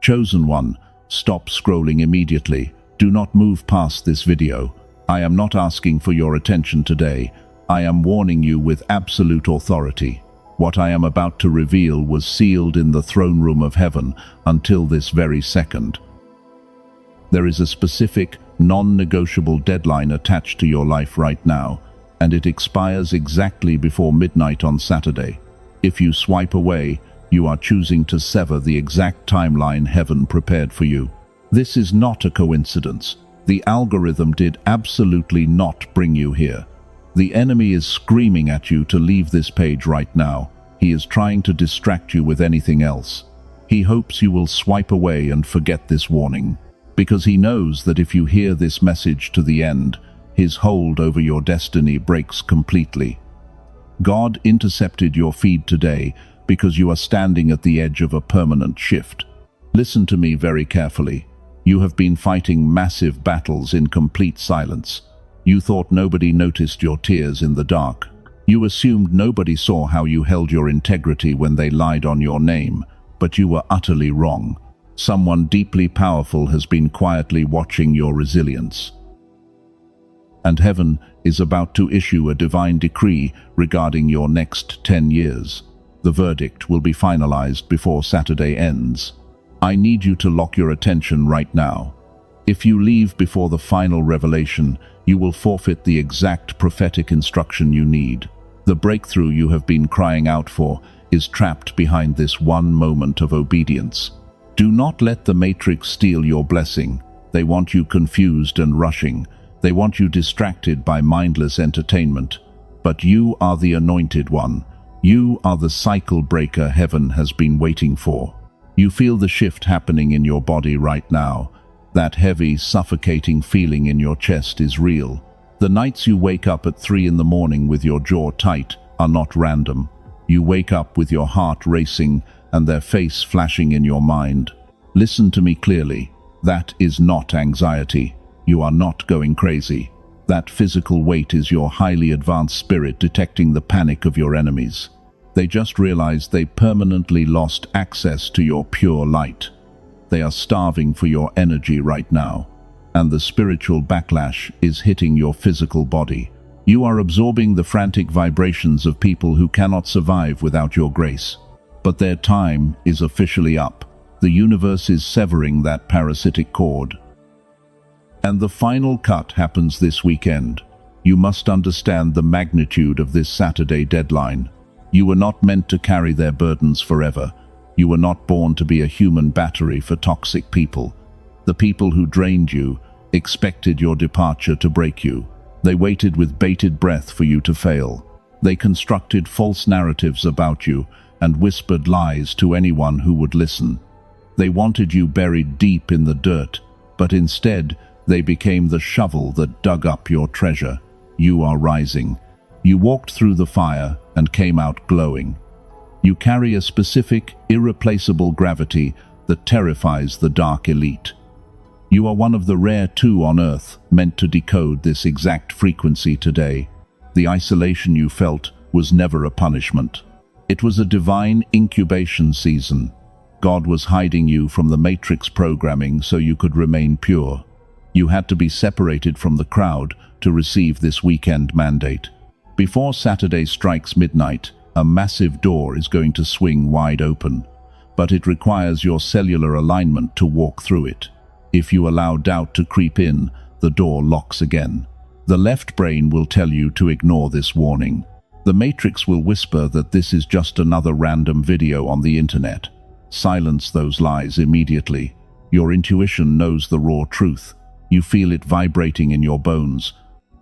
Chosen one, stop scrolling immediately. Do not move past this video. I am not asking for your attention today. I am warning you with absolute authority. What I am about to reveal was sealed in the throne room of heaven until this very second. There is a specific, non-negotiable deadline attached to your life right now, and it expires exactly before midnight on Saturday. If you swipe away, you are choosing to sever the exact timeline heaven prepared for you. This is not a coincidence. The algorithm did absolutely not bring you here. The enemy is screaming at you to leave this page right now. He is trying to distract you with anything else. He hopes you will swipe away and forget this warning, because he knows that if you hear this message to the end, his hold over your destiny breaks completely. God intercepted your feed today because you are standing at the edge of a permanent shift. Listen to me very carefully. You have been fighting massive battles in complete silence. You thought nobody noticed your tears in the dark. You assumed nobody saw how you held your integrity when they lied on your name, but you were utterly wrong. Someone deeply powerful has been quietly watching your resilience. And heaven is about to issue a divine decree regarding your next 10 years. The verdict will be finalized before Saturday ends. I need you to lock your attention right now. If you leave before the final revelation, you will forfeit the exact prophetic instruction you need. The breakthrough you have been crying out for is trapped behind this one moment of obedience. Do not let the matrix steal your blessing. They want you confused and rushing. They want you distracted by mindless entertainment. But you are the anointed one. You are the cycle breaker heaven has been waiting for. You feel the shift happening in your body right now. That heavy, suffocating feeling in your chest is real. The nights you wake up at 3 in the morning with your jaw tight are not random. You wake up with your heart racing and their face flashing in your mind. Listen to me clearly. That is not anxiety. You are not going crazy. That physical weight is your highly advanced spirit detecting the panic of your enemies. They just realized they permanently lost access to your pure light. They are starving for your energy right now, and the spiritual backlash is hitting your physical body. You are absorbing the frantic vibrations of people who cannot survive without your grace. But their time is officially up. The universe is severing that parasitic cord. And the final cut happens this weekend. You must understand the magnitude of this Saturday deadline. You were not meant to carry their burdens forever. You were not born to be a human battery for toxic people. The people who drained you expected your departure to break you. They waited with bated breath for you to fail. They constructed false narratives about you and whispered lies to anyone who would listen. They wanted you buried deep in the dirt, but instead they became the shovel that dug up your treasure. You are rising. You walked through the fire and came out glowing. You carry a specific, irreplaceable gravity that terrifies the dark elite. You are one of the rare 2 on Earth meant to decode this exact frequency today. The isolation you felt was never a punishment. It was a divine incubation season. God was hiding you from the matrix programming so you could remain pure. You had to be separated from the crowd to receive this weekend mandate. Before Saturday strikes midnight, a massive door is going to swing wide open, but it requires your cellular alignment to walk through it. If you allow doubt to creep in, the door locks again. The left brain will tell you to ignore this warning. The matrix will whisper that this is just another random video on the internet. Silence those lies immediately. Your intuition knows the raw truth. You feel it vibrating in your bones.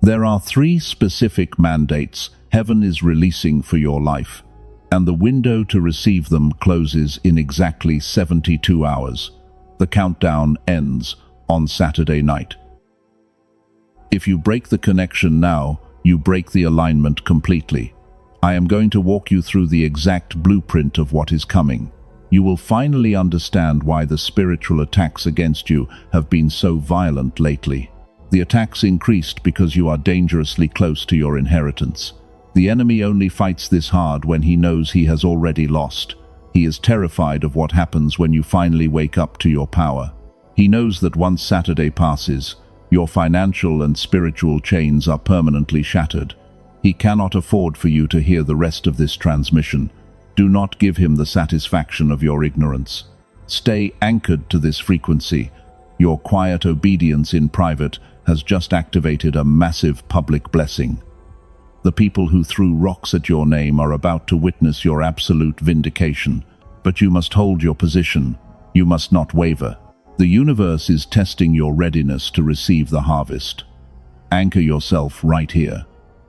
There are 3 specific mandates heaven is releasing for your life, and the window to receive them closes in exactly 72 hours. The countdown ends on Saturday night. If you break the connection now, you break the alignment completely. I am going to walk you through the exact blueprint of what is coming. You will finally understand why the spiritual attacks against you have been so violent lately. The attacks increased because you are dangerously close to your inheritance. The enemy only fights this hard when he knows he has already lost. He is terrified of what happens when you finally wake up to your power. He knows that once Saturday passes, your financial and spiritual chains are permanently shattered. He cannot afford for you to hear the rest of this transmission. Do not give him the satisfaction of your ignorance. Stay anchored to this frequency. Your quiet obedience in private has just activated a massive public blessing. The people who threw rocks at your name are about to witness your absolute vindication. But you must hold your position. You must not waver. The universe is testing your readiness to receive the harvest. Anchor yourself right here.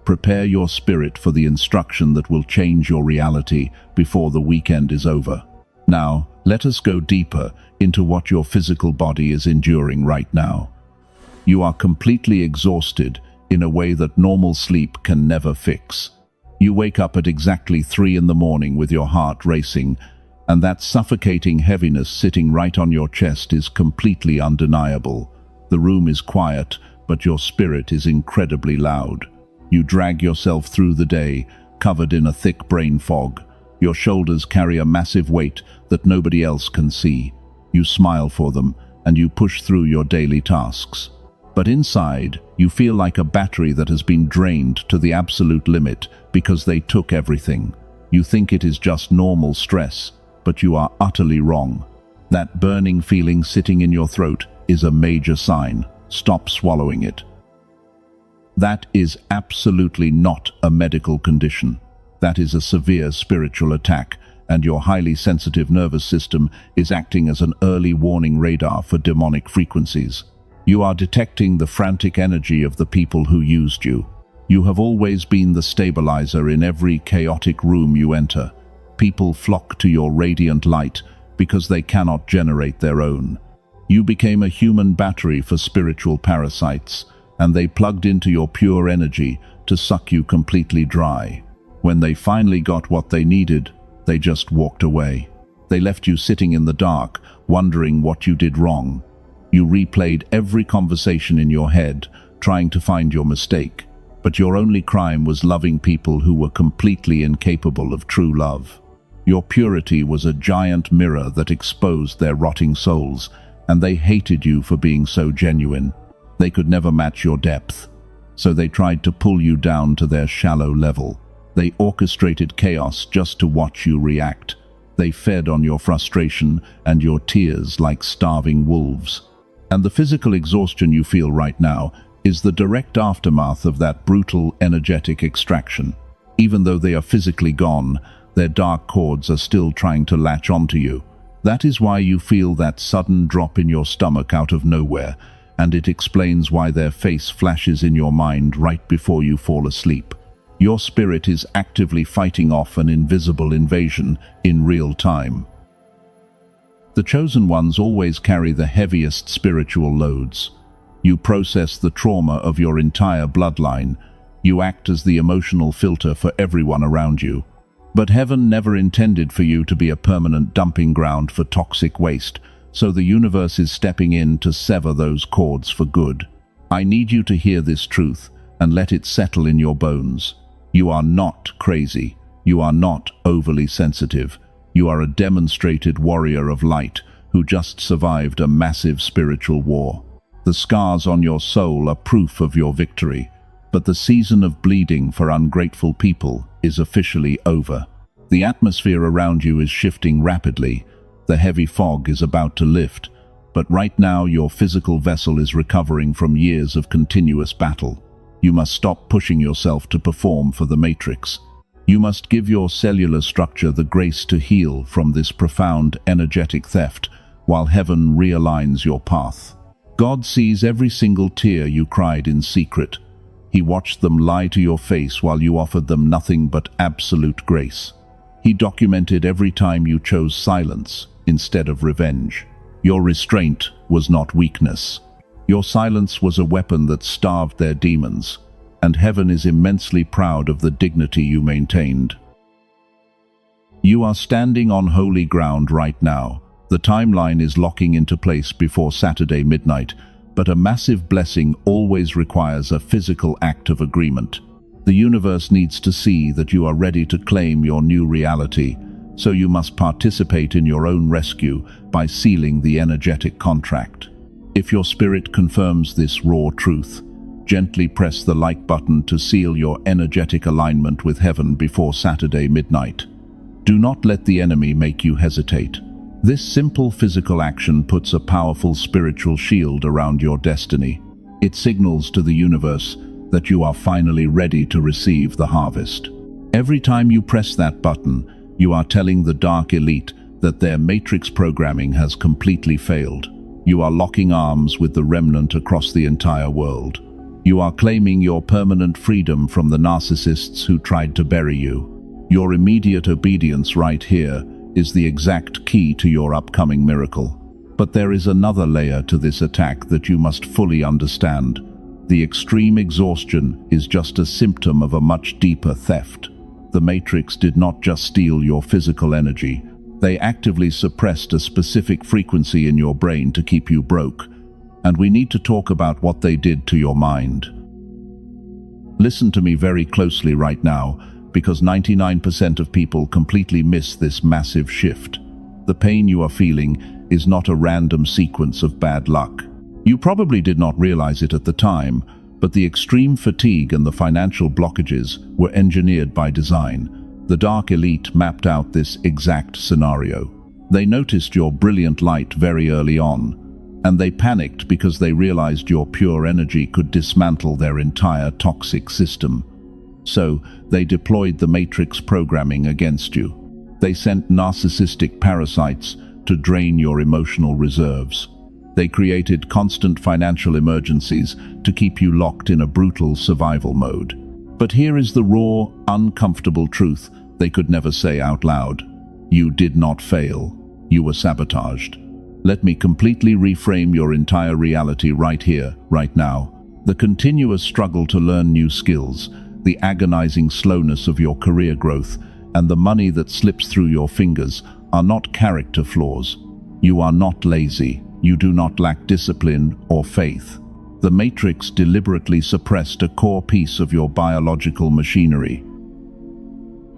Prepare your spirit for the instruction that will change your reality before the weekend is over. Now, let us go deeper into what your physical body is enduring right now. You are completely exhausted in a way that normal sleep can never fix. You wake up at exactly 3 in the morning with your heart racing, and that suffocating heaviness sitting right on your chest is completely undeniable. The room is quiet, but your spirit is incredibly loud. You drag yourself through the day, covered in a thick brain fog. Your shoulders carry a massive weight that nobody else can see. You smile for them, and you push through your daily tasks. But inside, you feel like a battery that has been drained to the absolute limit because they took everything. You think it is just normal stress, but you are utterly wrong. That burning feeling sitting in your throat is a major sign. Stop swallowing it. That is absolutely not a medical condition. That is a severe spiritual attack, and your highly sensitive nervous system is acting as an early warning radar for demonic frequencies. You are detecting the frantic energy of the people who used you. You have always been the stabilizer in every chaotic room you enter. People flock to your radiant light because they cannot generate their own. You became a human battery for spiritual parasites, and they plugged into your pure energy to suck you completely dry. When they finally got what they needed, they just walked away. They left you sitting in the dark, wondering what you did wrong. You replayed every conversation in your head, trying to find your mistake. But your only crime was loving people who were completely incapable of true love. Your purity was a giant mirror that exposed their rotting souls, and they hated you for being so genuine. They could never match your depth, so they tried to pull you down to their shallow level. They orchestrated chaos just to watch you react. They fed on your frustration and your tears like starving wolves. And the physical exhaustion you feel right now is the direct aftermath of that brutal, energetic extraction. Even though they are physically gone, their dark cords are still trying to latch onto you. That is why you feel that sudden drop in your stomach out of nowhere, and it explains why their face flashes in your mind right before you fall asleep. Your spirit is actively fighting off an invisible invasion in real time. The chosen ones always carry the heaviest spiritual loads. You process the trauma of your entire bloodline. You act as the emotional filter for everyone around you. But heaven never intended for you to be a permanent dumping ground for toxic waste, so the universe is stepping in to sever those cords for good. I need you to hear this truth and let it settle in your bones. You are not crazy. You are not overly sensitive. You are a demonstrated warrior of light who just survived a massive spiritual war. The scars on your soul are proof of your victory, but the season of bleeding for ungrateful people is officially over. The atmosphere around you is shifting rapidly. The heavy fog is about to lift, but right now your physical vessel is recovering from years of continuous battle. You must stop pushing yourself to perform for the matrix. You must give your cellular structure the grace to heal from this profound energetic theft while heaven realigns your path. God sees every single tear you cried in secret. He watched them lie to your face while you offered them nothing but absolute grace. He documented every time you chose silence instead of revenge. Your restraint was not weakness. Your silence was a weapon that starved their demons, and heaven is immensely proud of the dignity you maintained. You are standing on holy ground right now. The timeline is locking into place before Saturday midnight, but a massive blessing always requires a physical act of agreement. The universe needs to see that you are ready to claim your new reality, So you must participate in your own rescue by sealing the energetic contract. If your spirit confirms this raw truth, gently press the like button to seal your energetic alignment with heaven before Saturday midnight. Do not let the enemy make you hesitate. This simple physical action puts a powerful spiritual shield around your destiny. It signals to the universe that you are finally ready to receive the harvest. Every time you press that button, you are telling the dark elite that their matrix programming has completely failed. You are locking arms with the remnant across the entire world. You are claiming your permanent freedom from the narcissists who tried to bury you. Your immediate obedience right here is the exact key to your upcoming miracle. But there is another layer to this attack that you must fully understand. The extreme exhaustion is just a symptom of a much deeper theft. The Matrix did not just steal your physical energy. They actively suppressed a specific frequency in your brain to keep you broke. And we need to talk about what they did to your mind. Listen to me very closely right now, because 99% of people completely miss this massive shift. The pain you are feeling is not a random sequence of bad luck. You probably did not realize it at the time, but the extreme fatigue and the financial blockages were engineered by design. The dark elite mapped out this exact scenario. They noticed your brilliant light very early on, and they panicked because they realized your pure energy could dismantle their entire toxic system. So, they deployed the Matrix programming against you. They sent narcissistic parasites to drain your emotional reserves. They created constant financial emergencies to keep you locked in a brutal survival mode. But here is the raw, uncomfortable truth they could never say out loud. You did not fail. You were sabotaged. Let me completely reframe your entire reality right here, right now. The continuous struggle to learn new skills, the agonizing slowness of your career growth, and the money that slips through your fingers are not character flaws. You are not lazy. You do not lack discipline or faith. The Matrix deliberately suppressed a core piece of your biological machinery.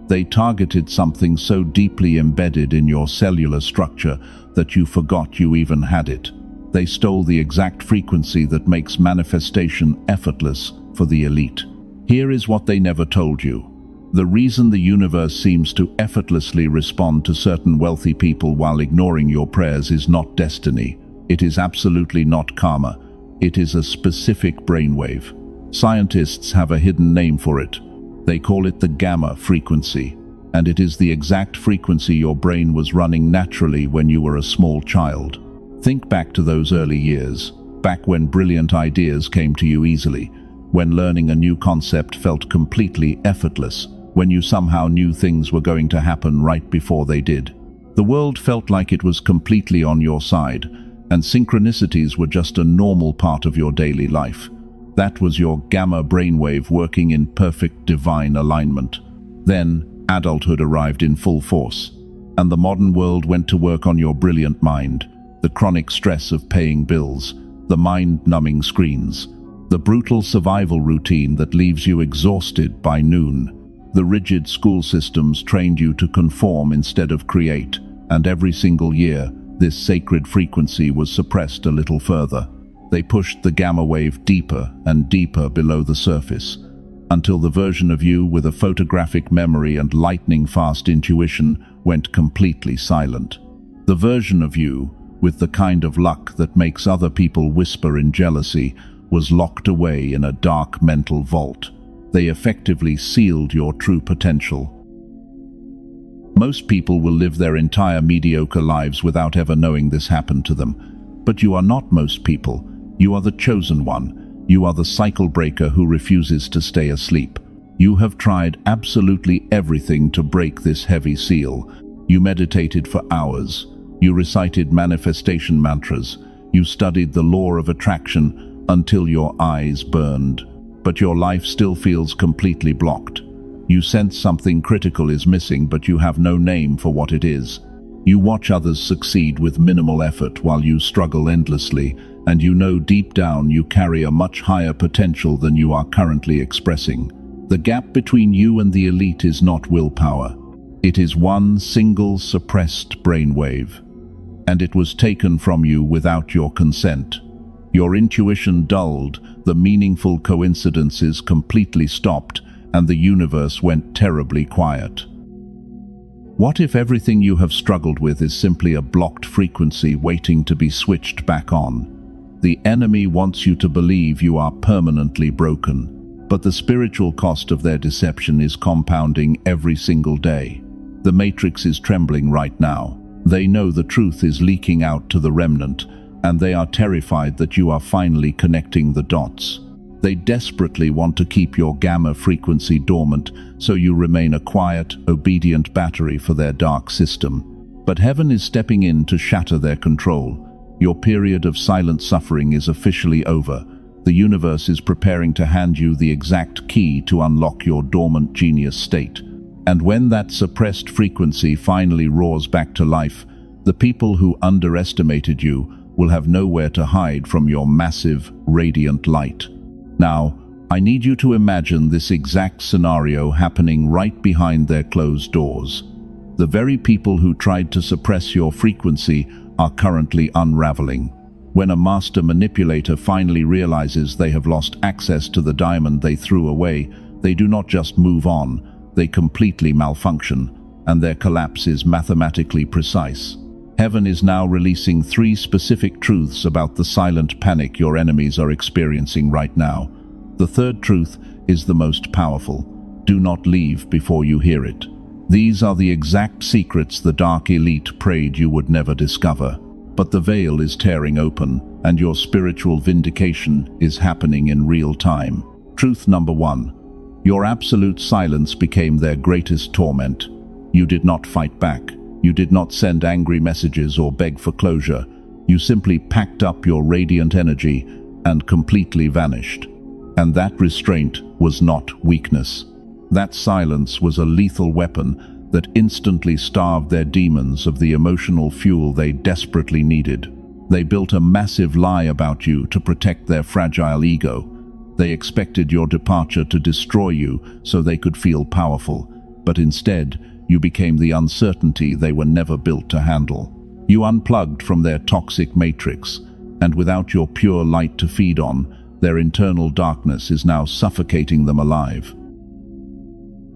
They targeted something so deeply embedded in your cellular structure that you forgot you even had it. They stole the exact frequency that makes manifestation effortless for the elite. Here is what they never told you. The reason the universe seems to effortlessly respond to certain wealthy people while ignoring your prayers is not destiny. It is absolutely not karma. It is a specific brainwave. Scientists have a hidden name for it. They call it the gamma frequency, and it is the exact frequency your brain was running naturally when you were a small child. Think back to those early years, back when brilliant ideas came to you easily, when learning a new concept felt completely effortless, when you somehow knew things were going to happen right before they did. The world felt like it was completely on your side, and synchronicities were just a normal part of your daily life. That was your gamma brainwave working in perfect divine alignment. Then, adulthood arrived in full force, and the modern world went to work on your brilliant mind. The chronic stress of paying bills, the mind-numbing screens, the brutal survival routine that leaves you exhausted by noon. The rigid school systems trained you to conform instead of create, and every single year, this sacred frequency was suppressed a little further. They pushed the gamma wave deeper and deeper below the surface, until the version of you with a photographic memory and lightning-fast intuition went completely silent. The version of you, with the kind of luck that makes other people whisper in jealousy, was locked away in a dark mental vault. They effectively sealed your true potential. Most people will live their entire mediocre lives without ever knowing this happened to them. But you are not most people. You are the chosen one. You are the cycle breaker who refuses to stay asleep. You have tried absolutely everything to break this heavy seal. You meditated for hours. You recited manifestation mantras. You studied the law of attraction until your eyes burned. But your life still feels completely blocked. You sense something critical is missing, but you have no name for what it is. You watch others succeed with minimal effort while you struggle endlessly, and you know deep down you carry a much higher potential than you are currently expressing. The gap between you and the elite is not willpower. It is one single suppressed brainwave, and it was taken from you without your consent. Your intuition dulled, the meaningful coincidences completely stopped, and the universe went terribly quiet. What if everything you have struggled with is simply a blocked frequency waiting to be switched back on? The enemy wants you to believe you are permanently broken, but the spiritual cost of their deception is compounding every single day. The matrix is trembling right now. They know the truth is leaking out to the remnant, and they are terrified that you are finally connecting the dots. They desperately want to keep your gamma frequency dormant, so you remain a quiet, obedient battery for their dark system. But heaven is stepping in to shatter their control. Your period of silent suffering is officially over. The universe is preparing to hand you the exact key to unlock your dormant genius state. And when that suppressed frequency finally roars back to life, the people who underestimated you will have nowhere to hide from your massive, radiant light. Now, I need you to imagine this exact scenario happening right behind their closed doors. The very people who tried to suppress your frequency are currently unraveling. When a master manipulator finally realizes they have lost access to the diamond they threw away, they do not just move on, they completely malfunction, and their collapse is mathematically precise. Heaven is now releasing 3 specific truths about the silent panic your enemies are experiencing right now. The third truth is the most powerful. Do not leave before you hear it. These are the exact secrets the dark elite prayed you would never discover. But the veil is tearing open, and your spiritual vindication is happening in real time. Truth number 1. Your absolute silence became their greatest torment. You did not fight back. You did not send angry messages or beg for closure. You simply packed up your radiant energy and completely vanished. And that restraint was not weakness. That silence was a lethal weapon that instantly starved their demons of the emotional fuel they desperately needed. They built a massive lie about you to protect their fragile ego. They expected your departure to destroy you so they could feel powerful, but instead, you became the uncertainty they were never built to handle. You unplugged from their toxic matrix, and without your pure light to feed on, their internal darkness is now suffocating them alive.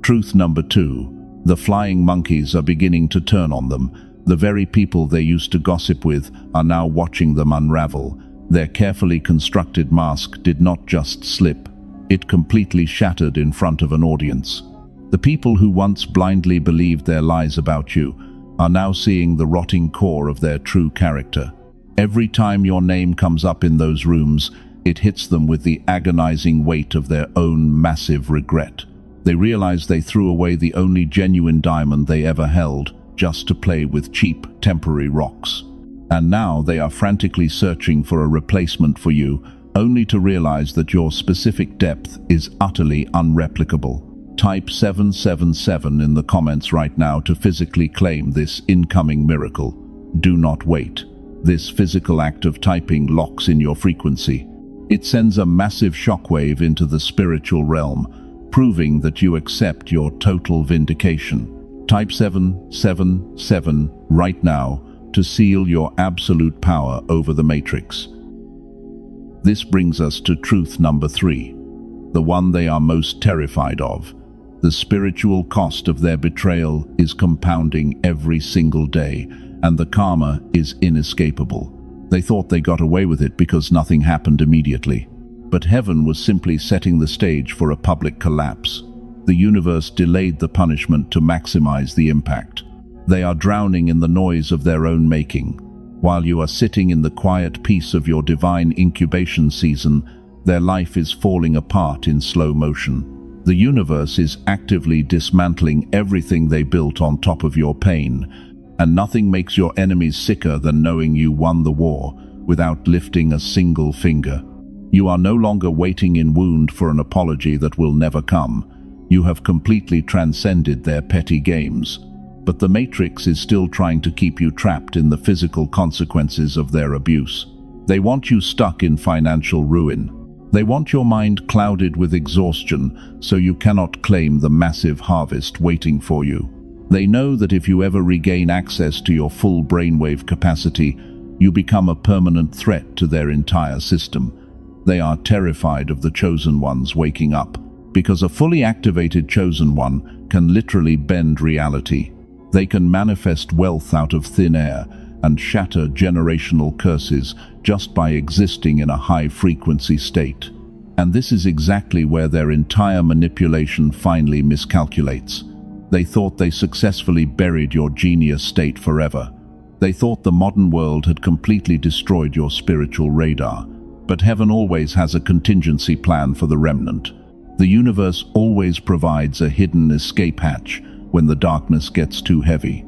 Truth number 2. The flying monkeys are beginning to turn on them. The very people they used to gossip with are now watching them unravel. Their carefully constructed mask did not just slip, it completely shattered in front of an audience. The people who once blindly believed their lies about you are now seeing the rotting core of their true character. Every time your name comes up in those rooms, it hits them with the agonizing weight of their own massive regret. They realize they threw away the only genuine diamond they ever held just to play with cheap, temporary rocks. And now they are frantically searching for a replacement for you, only to realize that your specific depth is utterly unreplicable. Type 777 in the comments right now to physically claim this incoming miracle. Do not wait. This physical act of typing locks in your frequency. It sends a massive shockwave into the spiritual realm, proving that you accept your total vindication. Type 777 right now to seal your absolute power over the matrix. This brings us to truth number 3, the one they are most terrified of. The spiritual cost of their betrayal is compounding every single day, and the karma is inescapable. They thought they got away with it because nothing happened immediately. But heaven was simply setting the stage for a public collapse. The universe delayed the punishment to maximize the impact. They are drowning in the noise of their own making. While you are sitting in the quiet peace of your divine incubation season, their life is falling apart in slow motion. The universe is actively dismantling everything they built on top of your pain, and nothing makes your enemies sicker than knowing you won the war without lifting a single finger. You are no longer waiting in wound for an apology that will never come. You have completely transcended their petty games. But the Matrix is still trying to keep you trapped in the physical consequences of their abuse. They want you stuck in financial ruin. They want your mind clouded with exhaustion so you cannot claim the massive harvest waiting for you. They know that if you ever regain access to your full brainwave capacity, you become a permanent threat to their entire system. They are terrified of the chosen ones waking up, because a fully activated chosen one can literally bend reality. They can manifest wealth out of thin air and shatter generational curses just by existing in a high-frequency state. And this is exactly where their entire manipulation finally miscalculates. They thought they successfully buried your genius state forever. They thought the modern world had completely destroyed your spiritual radar. But heaven always has a contingency plan for the remnant. The universe always provides a hidden escape hatch when the darkness gets too heavy.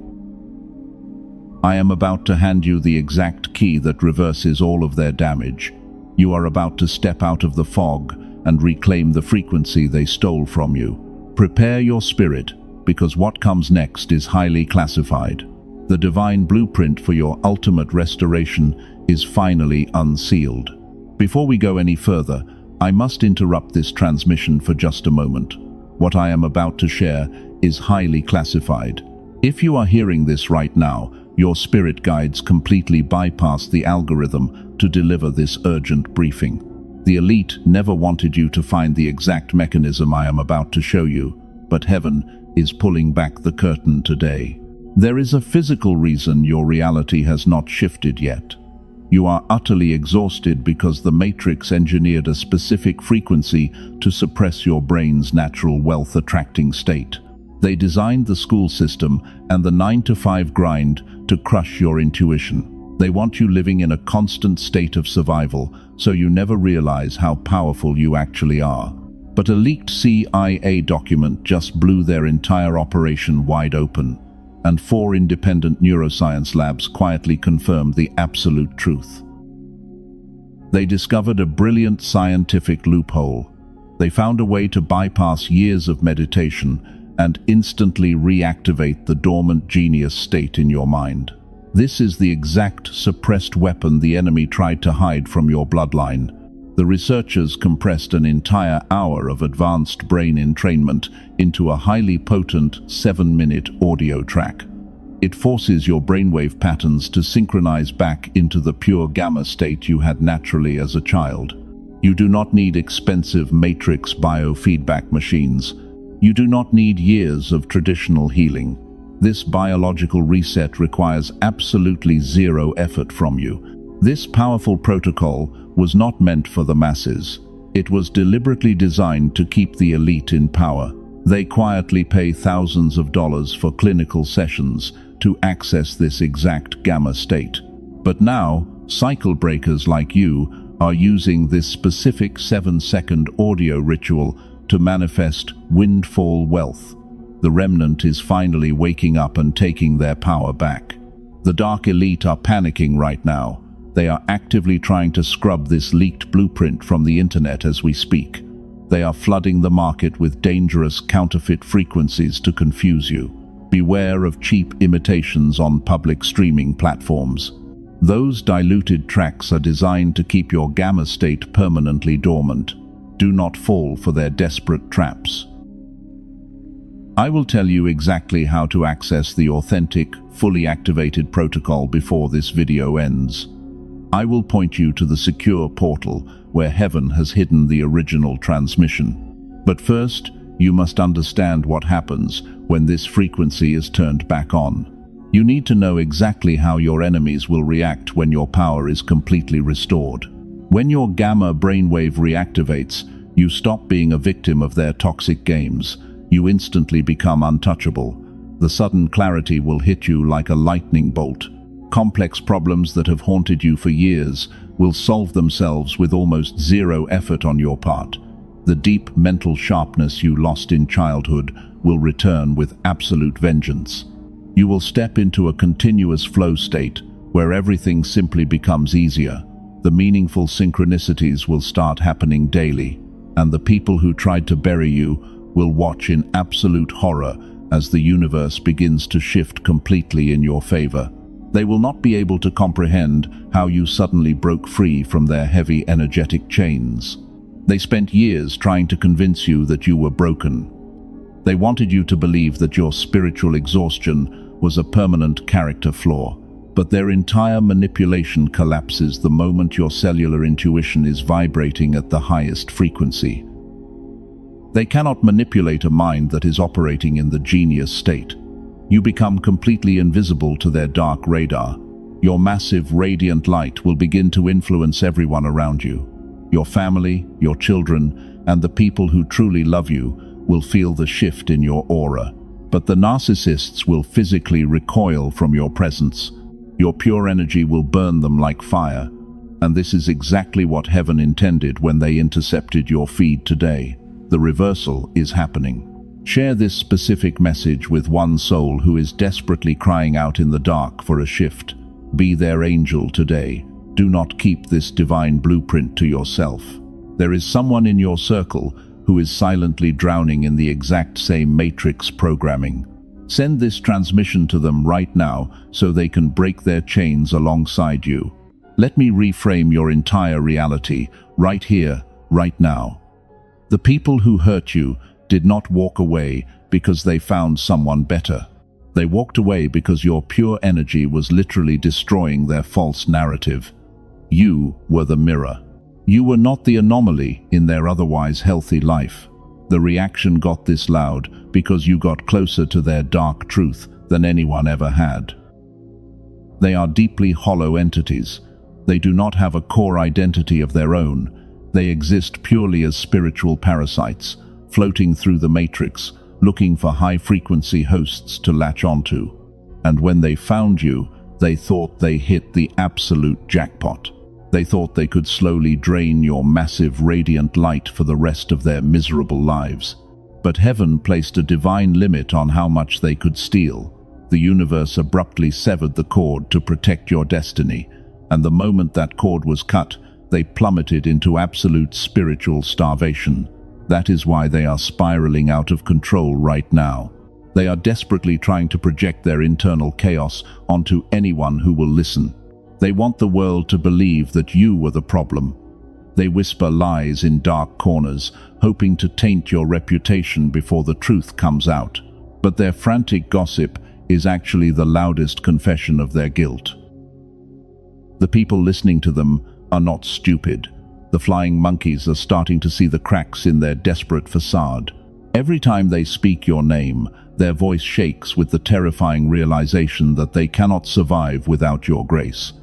I am about to hand you the exact key that reverses all of their damage. You are about to step out of the fog and reclaim the frequency they stole from you. Prepare your spirit, because what comes next is highly classified. The divine blueprint for your ultimate restoration is finally unsealed. Before we go any further, I must interrupt this transmission for just a moment. What I am about to share is highly classified. If you are hearing this right now, your spirit guides completely bypass the algorithm to deliver this urgent briefing. The elite never wanted you to find the exact mechanism I am about to show you, but heaven is pulling back the curtain today. There is a physical reason your reality has not shifted yet. You are utterly exhausted because the Matrix engineered a specific frequency to suppress your brain's natural wealth-attracting state. They designed the school system and the 9-to-5 grind to crush your intuition. They want you living in a constant state of survival, so you never realize how powerful you actually are. But a leaked CIA document just blew their entire operation wide open, and 4 independent neuroscience labs quietly confirmed the absolute truth. They discovered a brilliant scientific loophole. They found a way to bypass years of meditation and instantly reactivate the dormant genius state in your mind. This is the exact suppressed weapon the enemy tried to hide from your bloodline. The researchers compressed an entire hour of advanced brain entrainment into a highly potent 7-minute audio track. It forces your brainwave patterns to synchronize back into the pure gamma state you had naturally as a child. You do not need expensive matrix biofeedback machines. You do not need years of traditional healing. This biological reset requires absolutely zero effort from you. This powerful protocol was not meant for the masses. It was deliberately designed to keep the elite in power. They quietly pay thousands of dollars for clinical sessions to access this exact gamma state. But now, cycle breakers like you are using this specific 7-second audio ritual to manifest windfall wealth. The remnant is finally waking up and taking their power back. The dark elite are panicking right now. They are actively trying to scrub this leaked blueprint from the internet as we speak. They are flooding the market with dangerous counterfeit frequencies to confuse you. Beware of cheap imitations on public streaming platforms. Those diluted tracks are designed to keep your gamma state permanently dormant. Do not fall for their desperate traps. I will tell you exactly how to access the authentic, fully activated protocol before this video ends. I will point you to the secure portal where heaven has hidden the original transmission. But first, you must understand what happens when this frequency is turned back on. You need to know exactly how your enemies will react when your power is completely restored. When your gamma brainwave reactivates, you stop being a victim of their toxic games. You instantly become untouchable. The sudden clarity will hit you like a lightning bolt. Complex problems that have haunted you for years will solve themselves with almost zero effort on your part. The deep mental sharpness you lost in childhood will return with absolute vengeance. You will step into a continuous flow state where everything simply becomes easier. The meaningful synchronicities will start happening daily, and the people who tried to bury you will watch in absolute horror as the universe begins to shift completely in your favor. They will not be able to comprehend how you suddenly broke free from their heavy energetic chains. They spent years trying to convince you that you were broken, They wanted you to believe that your spiritual exhaustion was a permanent character flaw, but their entire manipulation collapses the moment your cellular intuition is vibrating at the highest frequency. They cannot manipulate a mind that is operating in the genius state. You become completely invisible to their dark radar. Your massive radiant light will begin to influence everyone around you. Your family, your children, and the people who truly love you will feel the shift in your aura. But the narcissists will physically recoil from your presence. Your pure energy will burn them like fire. And this is exactly what heaven intended when they intercepted your feed today. The reversal is happening. Share this specific message with one soul who is desperately crying out in the dark for a shift. Be their angel today. Do not keep this divine blueprint to yourself. There is someone in your circle who is silently drowning in the exact same matrix programming. Send this transmission to them right now so they can break their chains alongside you. Let me reframe your entire reality, right here, right now. The people who hurt you did not walk away because they found someone better. They walked away because your pure energy was literally destroying their false narrative. You were the mirror. You were not the anomaly in their otherwise healthy life. The reaction got this loud because you got closer to their dark truth than anyone ever had. They are deeply hollow entities. They do not have a core identity of their own. They exist purely as spiritual parasites, floating through the matrix, looking for high-frequency hosts to latch onto. And when they found you, they thought they hit the absolute jackpot. They thought they could slowly drain your massive radiant light for the rest of their miserable lives. But heaven placed a divine limit on how much they could steal. The universe abruptly severed the cord to protect your destiny, and the moment that cord was cut, they plummeted into absolute spiritual starvation. That is why they are spiraling out of control right now. They are desperately trying to project their internal chaos onto anyone who will listen. They want the world to believe that you were the problem. They whisper lies in dark corners, hoping to taint your reputation before the truth comes out. But their frantic gossip is actually the loudest confession of their guilt. The people listening to them are not stupid. The flying monkeys are starting to see the cracks in their desperate facade. Every time they speak your name, their voice shakes with the terrifying realization that they cannot survive without your grace.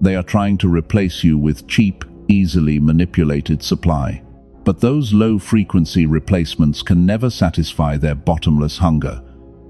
They are trying to replace you with cheap, easily manipulated supply. But those low-frequency replacements can never satisfy their bottomless hunger.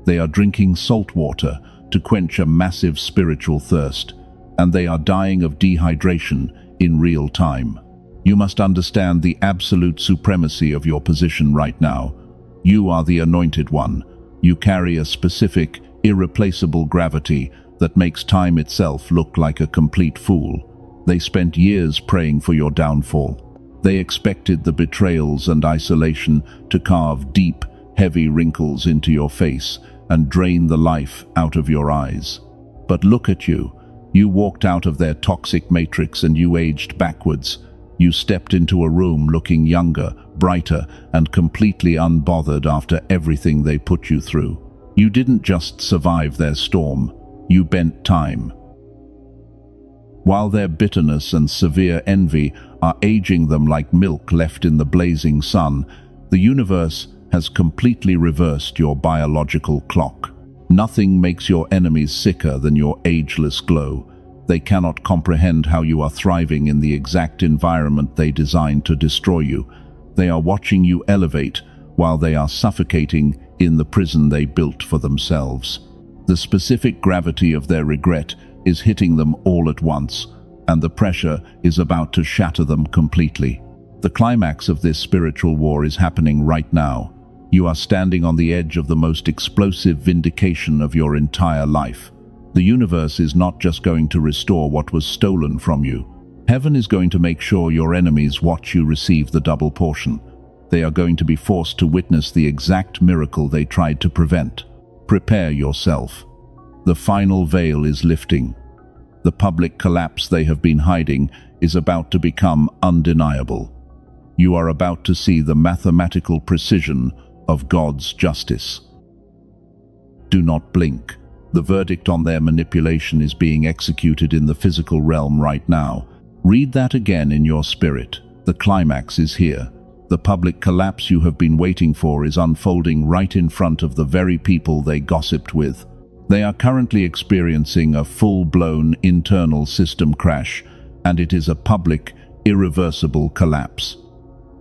They are drinking salt water to quench a massive spiritual thirst, and they are dying of dehydration in real time. You must understand the absolute supremacy of your position right now. You are the anointed one. You carry a specific, irreplaceable gravity that makes time itself look like a complete fool. They spent years praying for your downfall. They expected the betrayals and isolation to carve deep, heavy wrinkles into your face and drain the life out of your eyes. But look at you. You walked out of their toxic matrix and you aged backwards. You stepped into a room looking younger, brighter, and completely unbothered after everything they put you through. You didn't just survive their storm. You bent time. While their bitterness and severe envy are aging them like milk left in the blazing sun, the universe has completely reversed your biological clock. Nothing makes your enemies sicker than your ageless glow. They cannot comprehend how you are thriving in the exact environment they designed to destroy you. They are watching you elevate while they are suffocating in the prison they built for themselves. The specific gravity of their regret is hitting them all at once, and the pressure is about to shatter them completely. The climax of this spiritual war is happening right now. You are standing on the edge of the most explosive vindication of your entire life. The universe is not just going to restore what was stolen from you. Heaven is going to make sure your enemies watch you receive the double portion. They are going to be forced to witness the exact miracle they tried to prevent. Prepare yourself. The final veil is lifting. The public collapse they have been hiding is about to become undeniable. You are about to see the mathematical precision of God's justice. Do not blink. The verdict on their manipulation is being executed in the physical realm right now. Read that again in your spirit. The climax is here. The public collapse you have been waiting for is unfolding right in front of the very people they gossiped with. They are currently experiencing a full-blown internal system crash, and it is a public, irreversible collapse.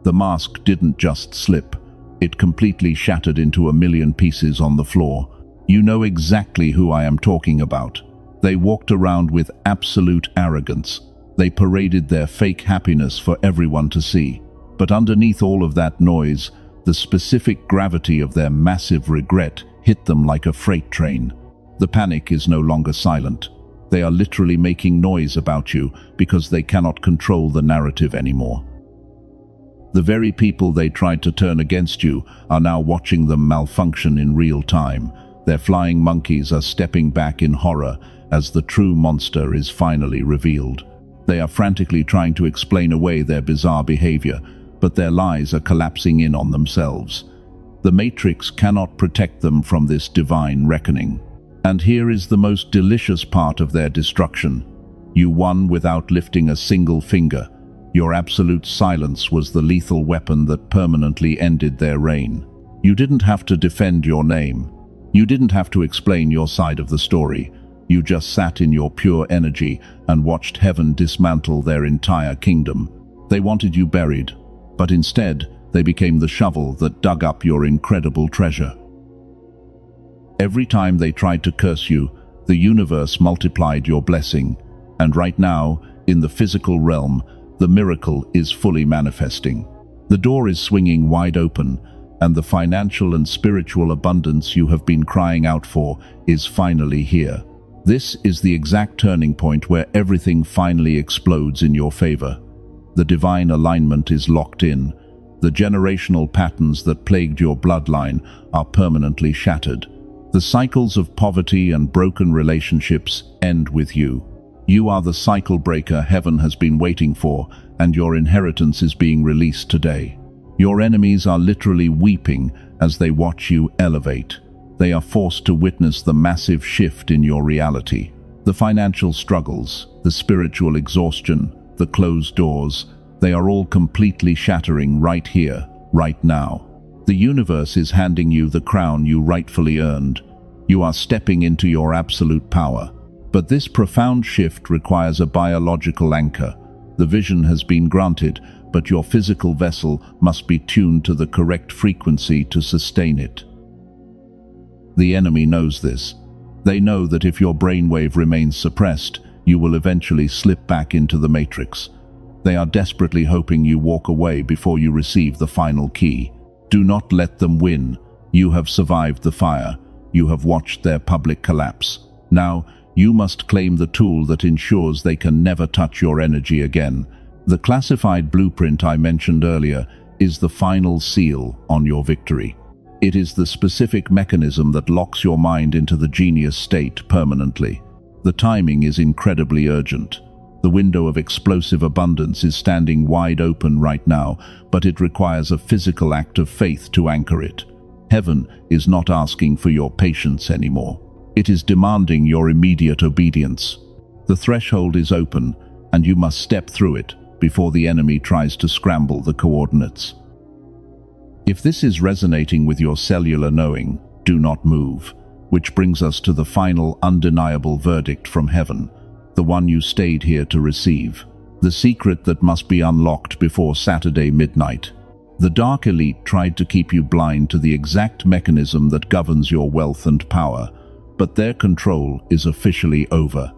The mask didn't just slip. It completely shattered into a million pieces on the floor. You know exactly who I am talking about. They walked around with absolute arrogance. They paraded their fake happiness for everyone to see. But underneath all of that noise, the specific gravity of their massive regret hit them like a freight train. The panic is no longer silent. They are literally making noise about you because they cannot control the narrative anymore. The very people they tried to turn against you are now watching them malfunction in real time. Their flying monkeys are stepping back in horror as the true monster is finally revealed. They are frantically trying to explain away their bizarre behavior, but their lies are collapsing in on themselves. The Matrix cannot protect them from this divine reckoning. And here is the most delicious part of their destruction. You won without lifting a single finger. Your absolute silence was the lethal weapon that permanently ended their reign. You didn't have to defend your name. You didn't have to explain your side of the story. You just sat in your pure energy and watched heaven dismantle their entire kingdom. They wanted you buried, but instead they became the shovel that dug up your incredible treasure. Every time they tried to curse you, the universe multiplied your blessing, and right now, in the physical realm, the miracle is fully manifesting. The door is swinging wide open, and the financial and spiritual abundance you have been crying out for is finally here. This is the exact turning point where everything finally explodes in your favor. The divine alignment is locked in. The generational patterns that plagued your bloodline are permanently shattered. The cycles of poverty and broken relationships end with you. You are the cycle breaker heaven has been waiting for, and your inheritance is being released today. Your enemies are literally weeping as they watch you elevate. They are forced to witness the massive shift in your reality. The financial struggles, the spiritual exhaustion, the closed doors, they are all completely shattering right here, right now. The universe is handing you the crown you rightfully earned. You are stepping into your absolute power. But this profound shift requires a biological anchor. The vision has been granted, but your physical vessel must be tuned to the correct frequency to sustain it. The enemy knows this. They know that if your brainwave remains suppressed, you will eventually slip back into the matrix. They are desperately hoping you walk away before you receive the final key. Do not let them win. You have survived the fire. You have watched their public collapse. Now, you must claim the tool that ensures they can never touch your energy again. The classified blueprint I mentioned earlier is the final seal on your victory. It is the specific mechanism that locks your mind into the genius state permanently. The timing is incredibly urgent. The window of explosive abundance is standing wide open right now, but it requires a physical act of faith to anchor it. Heaven is not asking for your patience anymore. It is demanding your immediate obedience. The threshold is open, and you must step through it before the enemy tries to scramble the coordinates. If this is resonating with your cellular knowing, do not move, which brings us to the final undeniable verdict from heaven, the one you stayed here to receive, the secret that must be unlocked before Saturday midnight. The dark elite tried to keep you blind to the exact mechanism that governs your wealth and power, but their control is officially over.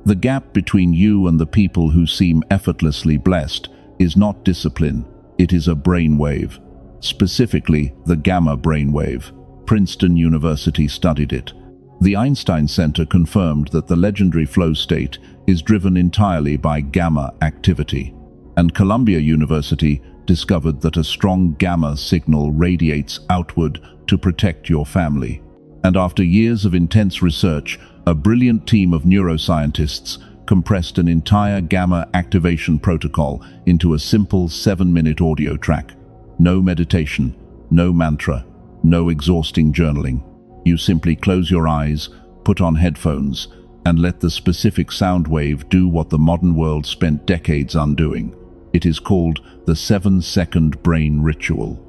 The gap between you and the people who seem effortlessly blessed is not discipline, it is a brainwave. Specifically, the gamma brainwave. Princeton University studied it. The Einstein Center confirmed that the legendary flow state is driven entirely by gamma activity. And Columbia University discovered that a strong gamma signal radiates outward to protect your family. And after years of intense research, a brilliant team of neuroscientists compressed an entire gamma activation protocol into a simple 7-minute audio track. No meditation, No mantra, no exhausting journaling. You simply close your eyes, put on headphones, and let the specific sound wave do what the modern world spent decades undoing. It is called the 7-second brain ritual.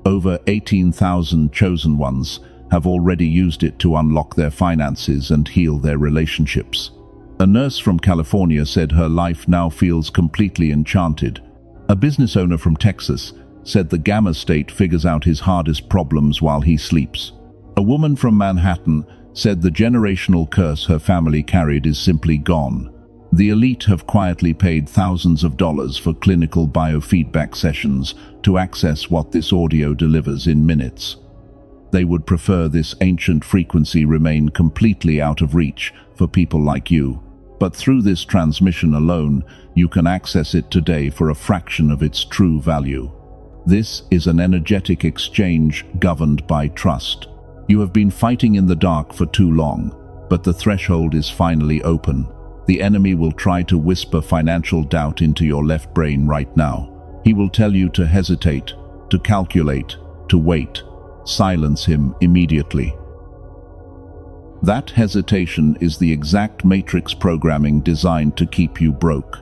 Over 18,000 chosen ones have already used it to unlock their finances and heal their relationships. A nurse from California said her life now feels completely enchanted. A business owner from Texas said the gamma state figures out his hardest problems while he sleeps. A woman from Manhattan said the generational curse her family carried is simply gone. The elite have quietly paid thousands of dollars for clinical biofeedback sessions to access what this audio delivers in minutes. They would prefer this ancient frequency remain completely out of reach for people like you. But through this transmission alone, you can access it today for a fraction of its true value. This is an energetic exchange governed by trust. You have been fighting in the dark for too long, but the threshold is finally open. The enemy will try to whisper financial doubt into your left brain right now. He will tell you to hesitate, to calculate, to wait. Silence him immediately. That hesitation is the exact matrix programming designed to keep you broke.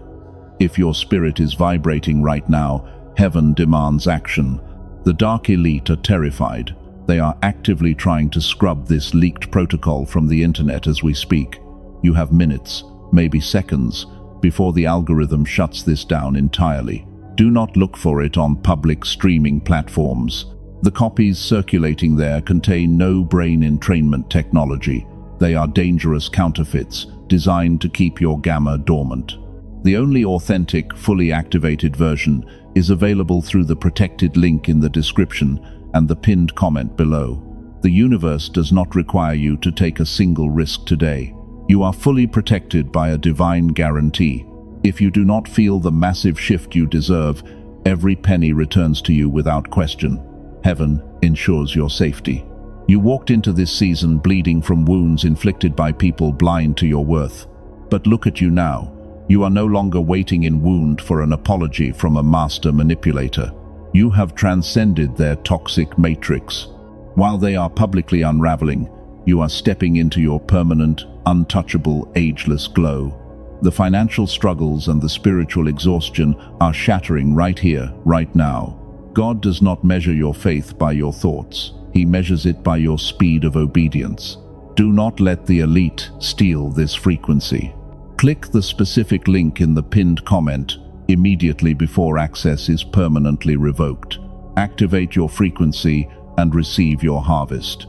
If your spirit is vibrating right now, heaven demands action. The dark elite are terrified. They are actively trying to scrub this leaked protocol from the internet as we speak. You have minutes, maybe seconds, before the algorithm shuts this down entirely. Do not look for it on public streaming platforms. The copies circulating there contain no brain entrainment technology. They are dangerous counterfeits designed to keep your gamma dormant. The only authentic, fully activated version is available through the protected link in the description and the pinned comment below. The universe does not require you to take a single risk today. You are fully protected by a divine guarantee. If you do not feel the massive shift you deserve, every penny returns to you without question. Heaven ensures your safety. You walked into this season bleeding from wounds inflicted by people blind to your worth. But look at you now. You are no longer waiting in wound for an apology from a master manipulator. You have transcended their toxic matrix. While they are publicly unraveling, you are stepping into your permanent, untouchable, ageless glow. The financial struggles and the spiritual exhaustion are shattering right here, right now. God does not measure your faith by your thoughts. He measures it by your speed of obedience. Do not let the elite steal this frequency. Click the specific link in the pinned comment immediately before access is permanently revoked. Activate your frequency and receive your harvest.